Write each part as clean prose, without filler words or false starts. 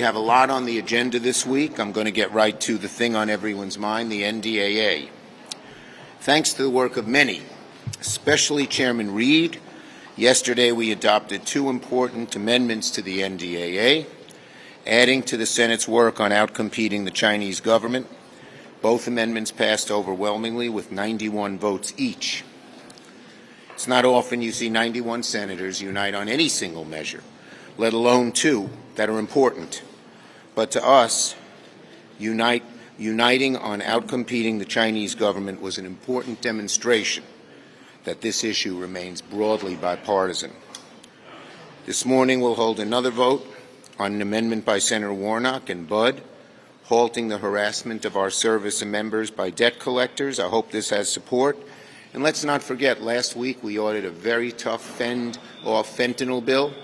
we have a lot on the agenda this week. I'm going to get right to the thing on everyone's mind, the NDAA. Thanks to the work of many, especially Chairman Reid, yesterday we adopted two important amendments to the NDAA, adding to the Senate's work on outcompeting the Chinese government. Both amendments passed overwhelmingly with 91 votes each. It's not often you see 91 senators unite on any single measure, let alone two that are important. But to us, uniting on outcompeting the Chinese government was an important demonstration that this issue remains broadly bipartisan. This morning we'll hold another vote on an amendment by Senator Warnock and Budd, halting the harassment of our service members by debt collectors. I hope this has support. And let's not forget, last week we ordered a very tough fend-off fentanyl bill,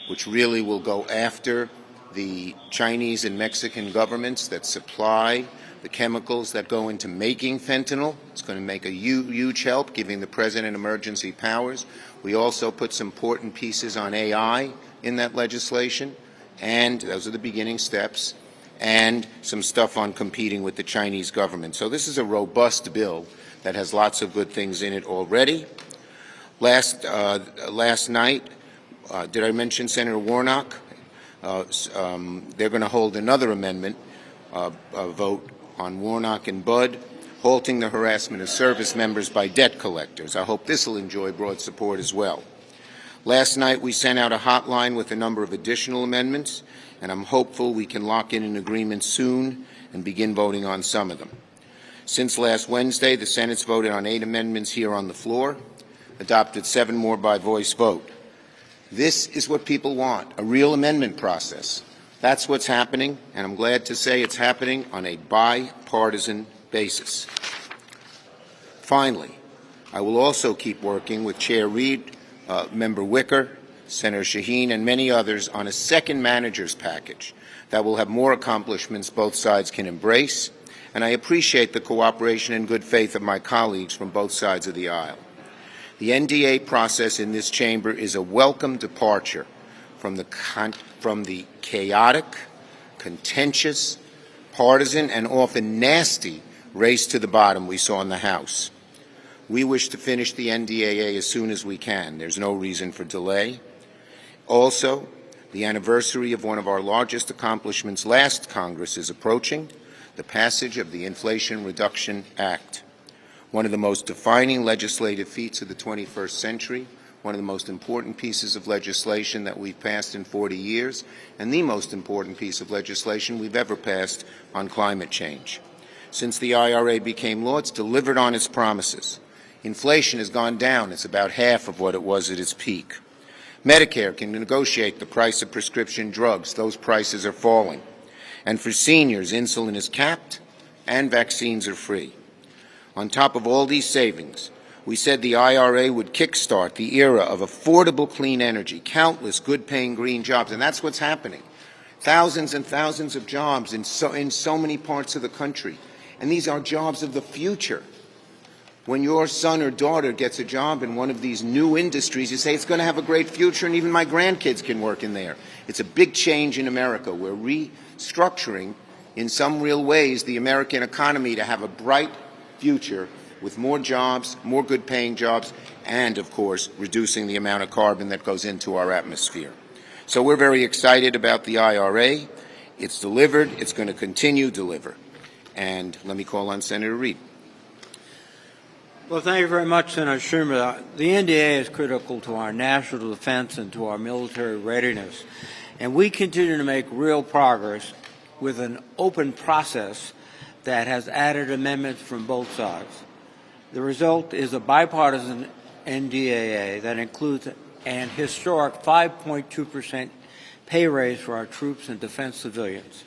which really will go after the Chinese and Mexican governments that supply the chemicals that go into making fentanyl. It's going to make a huge help, giving the President emergency powers. We also put some important pieces on AI in that legislation, and those are the beginning steps, and some stuff on competing with the Chinese government. So this is a robust bill that has lots of good things in it already. Last night, did I mention Senator Warnock? They're going to hold another amendment vote on Warnock and Budd, halting the harassment of service members by debt collectors. I hope this will enjoy broad support as well. Last night, we sent out a hotline with a number of additional amendments, and I'm hopeful we can lock in an agreement soon and begin voting on some of them. Since last Wednesday, the Senate's voted on 8 amendments here on the floor, adopted 7 more by voice vote. This is what people want, a real amendment process. That's what's happening, and I'm glad to say it's happening on a bipartisan basis. Finally, I will also keep working with Chair Reid, Member Wicker, Senator Shaheen, and many others on a second manager's package that will have more accomplishments both sides can embrace, and I appreciate the cooperation and good faith of my colleagues from both sides of the aisle. The NDA process in this chamber is a welcome departure from the chaotic, contentious, partisan, and often nasty race to the bottom we saw in the House. We wish to finish the NDAA as soon as we can. There's no reason for delay. Also, the anniversary of one of our largest accomplishments last Congress is approaching, the passage of the Inflation Reduction Act, one of the most defining legislative feats of the 21st century, one of the most important pieces of legislation that we've passed in 40 years, and the most important piece of legislation we've ever passed on climate change. Since the IRA became law, it's delivered on its promises. Inflation has gone down. It's about half of what it was at its peak. Medicare can negotiate the price of prescription drugs. Those prices are falling. And for seniors, insulin is capped and vaccines are free. On top of all these savings, we said the IRA would kickstart the era of affordable clean energy, countless good-paying green jobs, and that's what's happening. Thousands and thousands of jobs in so many parts of the country, and these are jobs of the future. When your son or daughter gets a job in one of these new industries, you say it's going to have a great future, and even my grandkids can work in there. It's a big change in America. We're restructuring, in some real ways, the American economy to have a bright future with more jobs, more good-paying jobs, and, of course, reducing the amount of carbon that goes into our atmosphere. So we're very excited about the IRA. It's delivered. It's going to continue to deliver. And let me call on Senator Reid. Well, thank you very much, Senator Schumer. The NDA is critical to our national defense and to our military readiness, and we continue to make real progress with an open process that has added amendments from both sides. The result is a bipartisan NDAA that includes an historic 5.2% pay raise for our troops and defense civilians.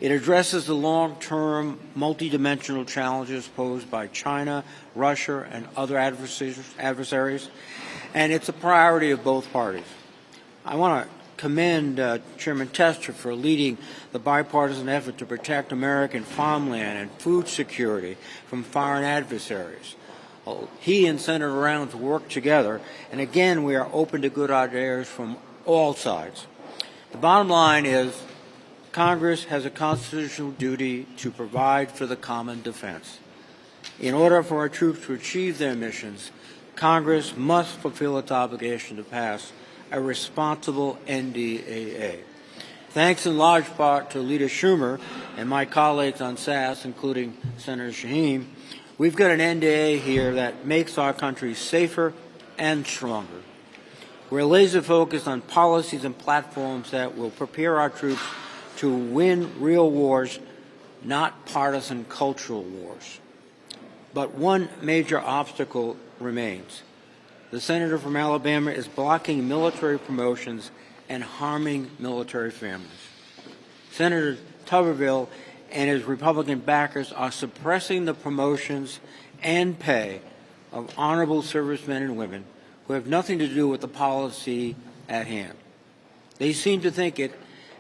It addresses the long-term, multidimensional challenges posed by China, Russia, and other adversaries, and it's a priority of both parties. I want to commend Chairman Tester for leading the bipartisan effort to protect American farmland and food security from foreign adversaries. He and Senator Rounds worked together, and again, we are open to good ideas from all sides. The bottom line is Congress has a constitutional duty to provide for the common defense. In order for our troops to achieve their missions, Congress must fulfill its obligation to pass a responsible NDAA. Thanks in large part to Leader Schumer and my colleagues on SAS, including Senator Shaheen, we've got an NDAA here that makes our country safer and stronger. We're laser focused on policies and platforms that will prepare our troops to win real wars, not partisan cultural wars. But one major obstacle remains. The senator from Alabama is blocking military promotions and harming military families. Senator Tuberville and his Republican backers are suppressing the promotions and pay of honorable servicemen and women who have nothing to do with the policy at hand. They seem to think it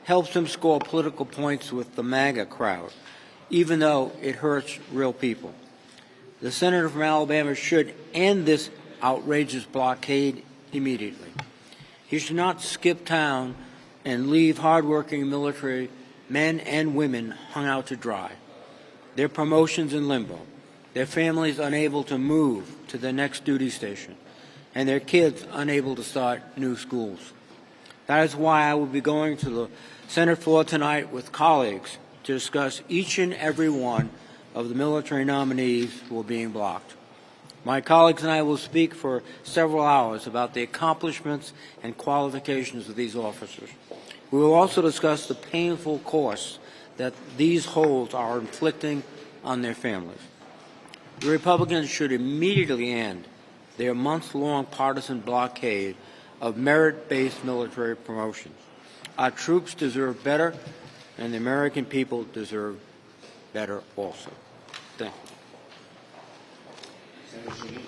helps them score political points with the MAGA crowd, even though it hurts real people. The senator from Alabama should end this outrageous blockade immediately. He should not skip town and leave hardworking military men and women hung out to dry, their promotions in limbo, their families unable to move to the next duty station, and their kids unable to start new schools. That is why I will be going to the Senate floor tonight with colleagues to discuss each and every one of the military nominees who are being blocked. My colleagues and I will speak for several hours about the accomplishments and qualifications of these officers. We will also discuss the painful costs that these holds are inflicting on their families. The Republicans should immediately end their months-long partisan blockade of merit-based military promotions. Our troops deserve better, and the American people deserve better also. Thank you.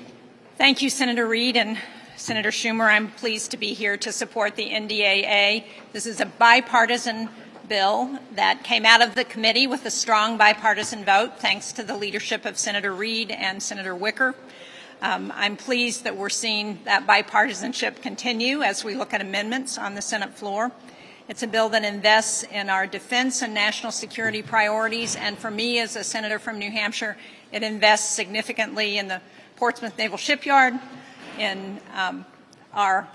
Thank you, Senator Reid and Senator Schumer. I'm pleased to be here to support the NDAA. This is a bipartisan bill that came out of the committee with a strong bipartisan vote, thanks to the leadership of Senator Reid and Senator Wicker. I'm pleased that we're seeing that bipartisanship continue as we look at amendments on the Senate floor. It's a bill that invests in our defense and national security priorities, and for me as a senator from New Hampshire, it invests significantly in the Portsmouth Naval Shipyard, in our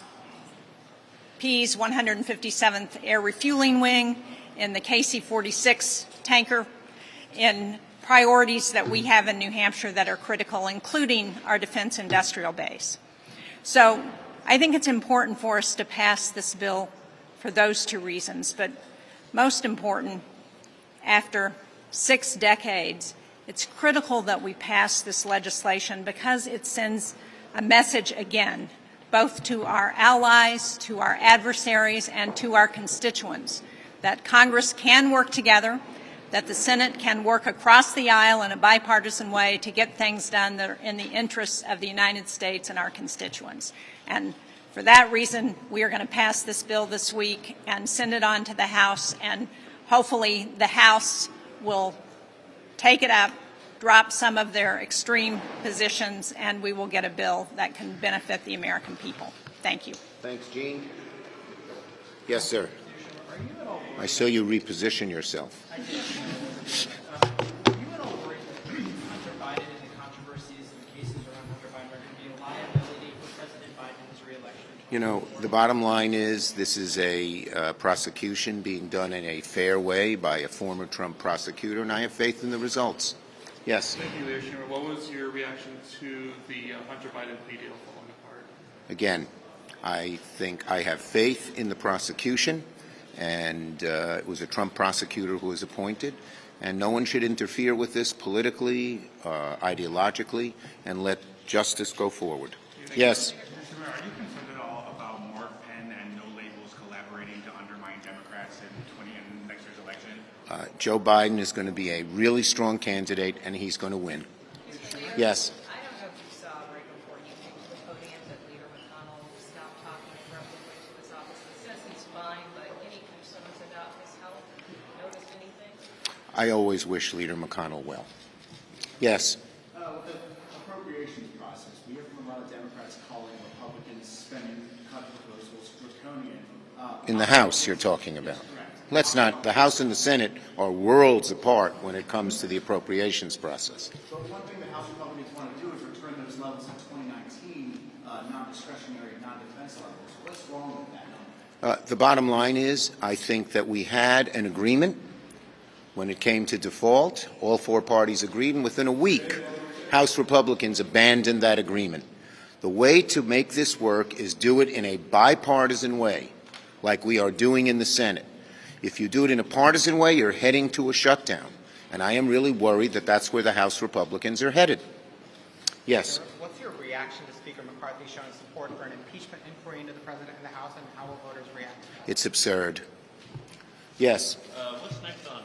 P's 157th Air Refueling Wing, in the KC-46 tanker, in priorities that we have in New Hampshire that are critical, including our defense industrial base. So I think it's important for us to pass this bill for those two reasons, but most important, after 6 decades, it's critical that we pass this legislation because it sends a message again, both to our allies, to our adversaries, and to our constituents, that Congress can work together, that the Senate can work across the aisle in a bipartisan way to get things done that are in the interests of the United States and our constituents. And for that reason, we are going to pass this bill this week and send it on to the House, and hopefully the House will take it up, drop some of their extreme positions, and we will get a bill that can benefit the American people. Thank you. Thanks, Gene. Yes, sir. I saw you reposition yourself. You know, the bottom line is this is a prosecution being done in a fair way by a former Trump prosecutor, and I have faith in the results. Yes? Thank you, Leader Schumer. What was your reaction to the Hunter Biden plea deal falling apart? Again, I think I have faith in the prosecution, and it was a Trump prosecutor who was appointed, and no one should interfere with this politically, ideologically, and let justice go forward. Yes? Mr. Mayor, are you concerned at all about Mark Penn and No Labels collaborating to undermine Democrats in next year's election? Joe Biden is going to be a really strong candidate, and he's going to win. Yes? I don't know if you saw right before you came to the podium that Leader McConnell stopped talking and abruptly went to his office and says he's fine, but any concerns about his health? Noticed anything? I always wish Leader McConnell well. Yes? With the appropriations process, we hear from a lot of Democrats calling Republicans spending cut proposals draconian. In the House you're talking about. Correct. Let's not. The House and the Senate are worlds apart when it comes to the appropriations process. But one thing the House Republicans want to do is return those levels in 2019, non-discretionary, non-defense levels. What's wrong with that number? The bottom line is, I think that we had an agreement when it came to default. All four parties agreed, and within a week, House Republicans abandoned that agreement. The way to make this work is do it in a bipartisan way, like we are doing in the Senate. If you do it in a partisan way, you're heading to a shutdown. And I am really worried that that's where the House Republicans are headed. Yes. What's your reaction to Speaker McCarthy showing support for an impeachment inquiry into the President and the House, and how will voters react? It's absurd. Yes. What's next on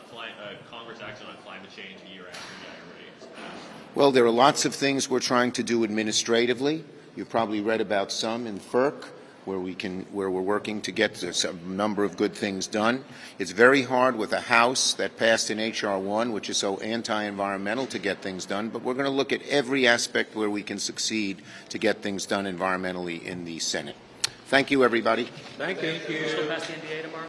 Congress action on climate change a year after the IRA is passed? Well, there are lots of things we're trying to do administratively. You probably read about some in FERC, where we're working to get a number of good things done. It's very hard with a House that passed an H.R. 1, which is so anti-environmental, to get things done, but we're going to look at every aspect where we can succeed to get things done environmentally in the Senate. Thank you, everybody. Thank you. Still pass the NDA tomorrow?